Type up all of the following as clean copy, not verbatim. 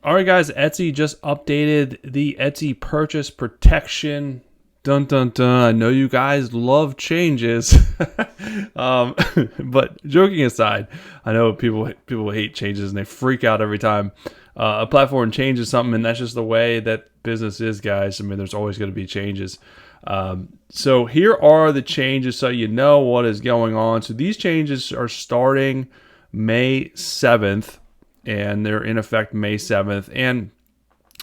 All right, guys, Etsy just updated the Etsy purchase protection. Dun dun dun. I know you guys love changes. But joking aside, I know people hate changes and they freak out every time a platform changes something, and that's just the way that business is, guys. I mean, there's always going to be changes. So here are the changes so you know what is going on. So these changes are starting May 7th, and they're in effect May 7th. And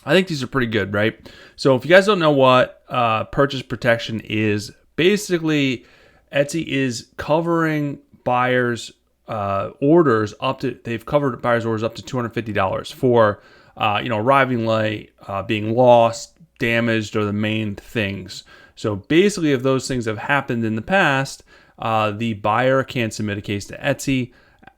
I think these are pretty good, right? So if you guys don't know what purchase protection is, basically Etsy is covering buyers' orders up to, they've covered buyers' orders up to $250 for, arriving late, being lost, damaged, or the main things. So basically, if those things have happened in the past, the buyer can submit a case to Etsy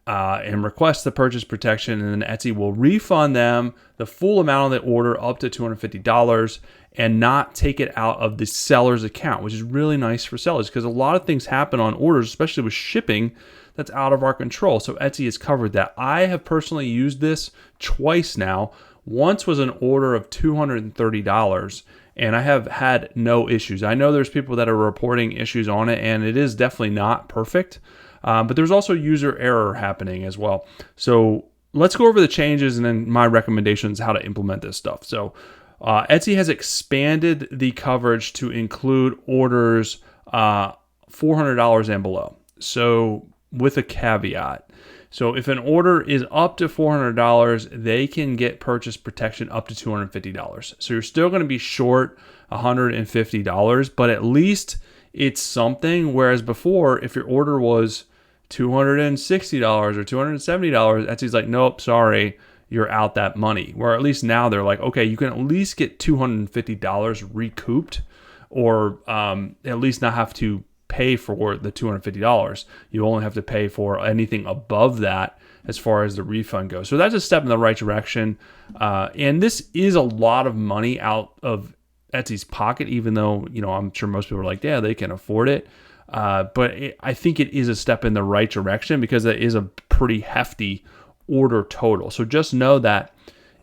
and request the purchase protection, and then Etsy will refund them the full amount of the order up to $250 and not take it out of the seller's account, which is really nice for sellers because a lot of things happen on orders, especially with shipping, that's out of our control. So Etsy has covered that. I have personally used this twice now. Once was an order of $230, and I have had no issues. I know there's people that are reporting issues on it, and it is definitely not perfect. But there's also user error happening as well. So let's go over the changes and then my recommendations how to implement this stuff. So Etsy has expanded the coverage to include orders $400 and below. So with a caveat. So if an order is up to $400, they can get purchase protection up to $250. So you're still going to be short $150, but at least it's something. Whereas before, if your order was $260 or $270, Etsy's like, nope, sorry, you're out that money. Where at least now they're like, okay, you can at least get $250 recouped, or at least not have to pay for the $250. You only have to pay for anything above that as far as the refund goes. So that's a step in the right direction. And this is a lot of money out of Etsy's pocket, even though, I'm sure most people are like, yeah, they can afford it. But I think it is a step in the right direction because it is a pretty hefty order total. So just know that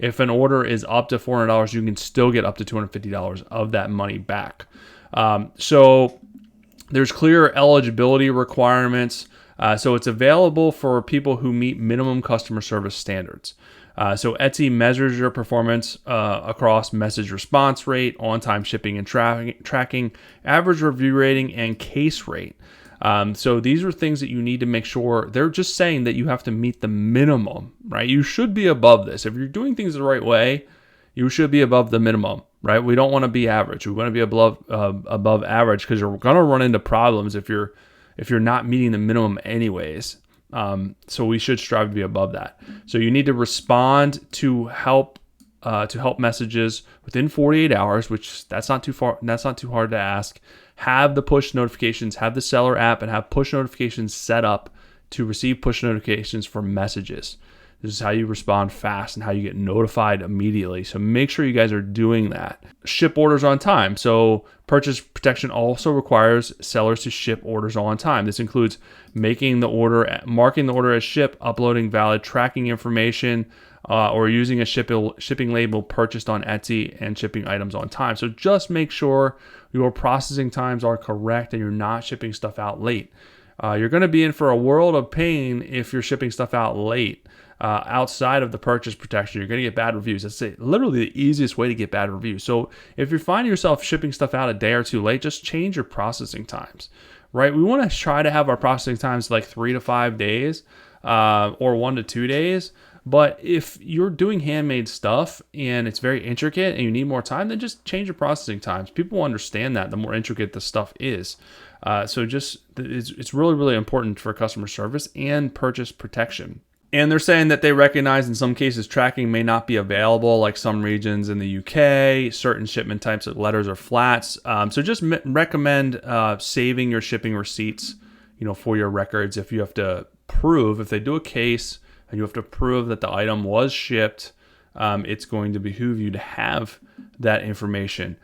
if an order is up to $400, you can still get up to $250 of that money back. So there's clear eligibility requirements. So it's available for people who meet minimum customer service standards. So Etsy measures your performance across message response rate, on-time shipping and tracking, average review rating, and case rate. So these are things that you need to make sure. They're just saying that you have to meet the minimum, right? You should be above this. If you're doing things the right way, you should be above the minimum, right? We don't want to be average. We want to be above average because you're going to run into problems if you're not meeting the minimum anyways. So we should strive to be above that. So you need to respond to help messages within 48 hours, which that's not too hard to ask. Have the push notifications, have the seller app, and have push notifications set up to receive push notifications for messages. This is how you respond fast and how you get notified immediately. So make sure you guys are doing that. Ship orders on time. So purchase protection also requires sellers to ship orders on time. This includes marking the order as shipped, uploading valid tracking information, or using a shipping label purchased on Etsy, and shipping items on time. So just make sure your processing times are correct and you're not shipping stuff out late. You're going to be in for a world of pain if you're shipping stuff out late. Outside of the purchase protection, you're going to get bad reviews. That's literally the easiest way to get bad reviews. So if you're finding yourself shipping stuff out a day or two late, just change your processing times, right? We want to try to have our processing times like 3 to 5 days, or 1 to 2 days. But if you're doing handmade stuff and it's very intricate and you need more time, then just change your processing times. People will understand that the more intricate the stuff is. So it's really, really important for customer service and purchase protection. And they're saying that they recognize in some cases tracking may not be available, like some regions in the UK, certain shipment types of letters or flats. So just recommend saving your shipping receipts, for your records. If you have to prove, if they do a case and you have to prove that the item was shipped, it's going to behoove you to have that information.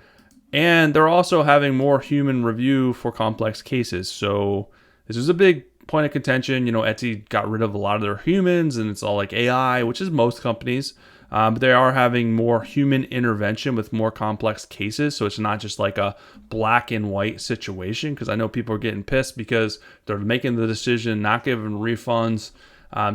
And they're also having more human review for complex cases. So this is a big point of contention. Etsy got rid of a lot of their humans and it's all like AI, which is most companies. But they are having more human intervention with more complex cases. So it's not just like a black and white situation, because I know people are getting pissed because they're making the decision, not giving refunds.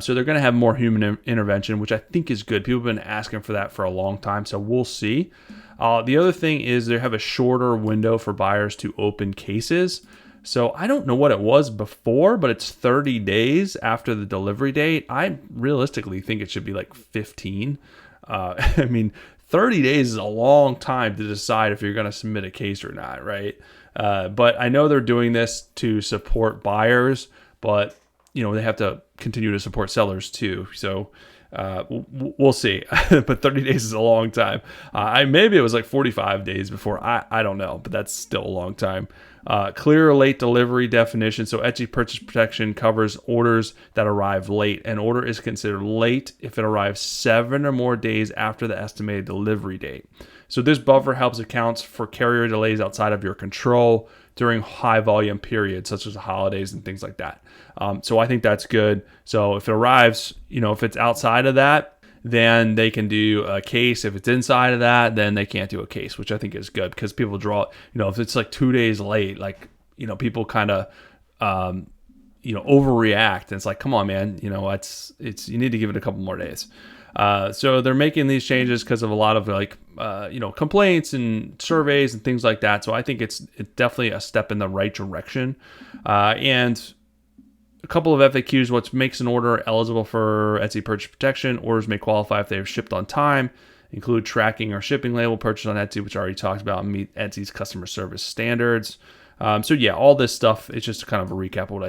So they're going to have more human intervention, which I think is good. People have been asking for that for a long time, so we'll see. The other thing is they have a shorter window for buyers to open cases. So I don't know what it was before, but it's 30 days after the delivery date. I realistically think it should be like 15. I mean, 30 days is a long time to decide if you're going to submit a case or not, right? But I know they're doing this to support buyers, but they have to continue to support sellers too. So we'll see. But 30 days is a long time. Maybe it was like 45 days before. I don't know, but that's still a long time. Clear or late delivery definition. So Etsy Purchase Protection covers orders that arrive late. An order is considered late if it arrives 7 or more days after the estimated delivery date. So this buffer helps accounts for carrier delays outside of your control during high volume periods, such as the holidays and things like that. So I think that's good. So if it arrives, if it's outside of that, then they can do a case. If it's inside of that, then they can't do a case, which I think is good, because people draw, if it's like 2 days late, people kind of, overreact. And it's like, come on, man, you need to give it a couple more days. So they're making these changes because of a lot of complaints and surveys and things like that. So I think it's definitely a step in the right direction. And a couple of FAQs: what makes an order eligible for Etsy Purchase Protection? Orders may qualify if they are shipped on time, include tracking or shipping label purchase on Etsy, which I already talked about, and meet Etsy's customer service standards. So yeah, all this stuff, it's just kind of a recap of what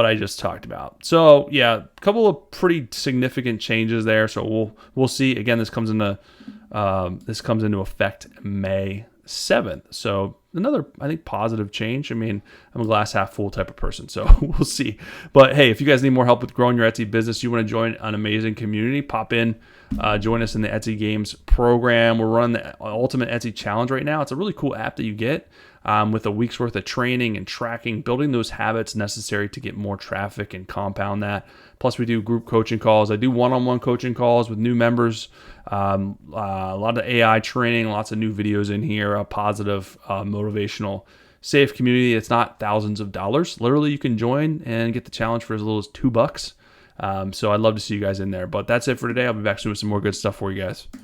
I just talked about. So yeah, a couple of pretty significant changes there. So we'll see. Again, this comes into effect May 7th. So another, I think, positive change. I mean, I'm a glass half full type of person, so we'll see. But hey, if you guys need more help with growing your Etsy business, you want to join an amazing community, pop in, join us in the Etsy Games program. We're running the Ultimate Etsy Challenge right now. It's a really cool app that you get with a week's worth of training and tracking, building those habits necessary to get more traffic and compound that. Plus, we do group coaching calls. I do one-on-one coaching calls with new members. A lot of AI training, lots of new videos in here, a positive, motivational, safe community. It's not thousands of dollars. Literally, you can join and get the challenge for as little as $2. So I'd love to see you guys in there. But that's it for today. I'll be back soon with some more good stuff for you guys.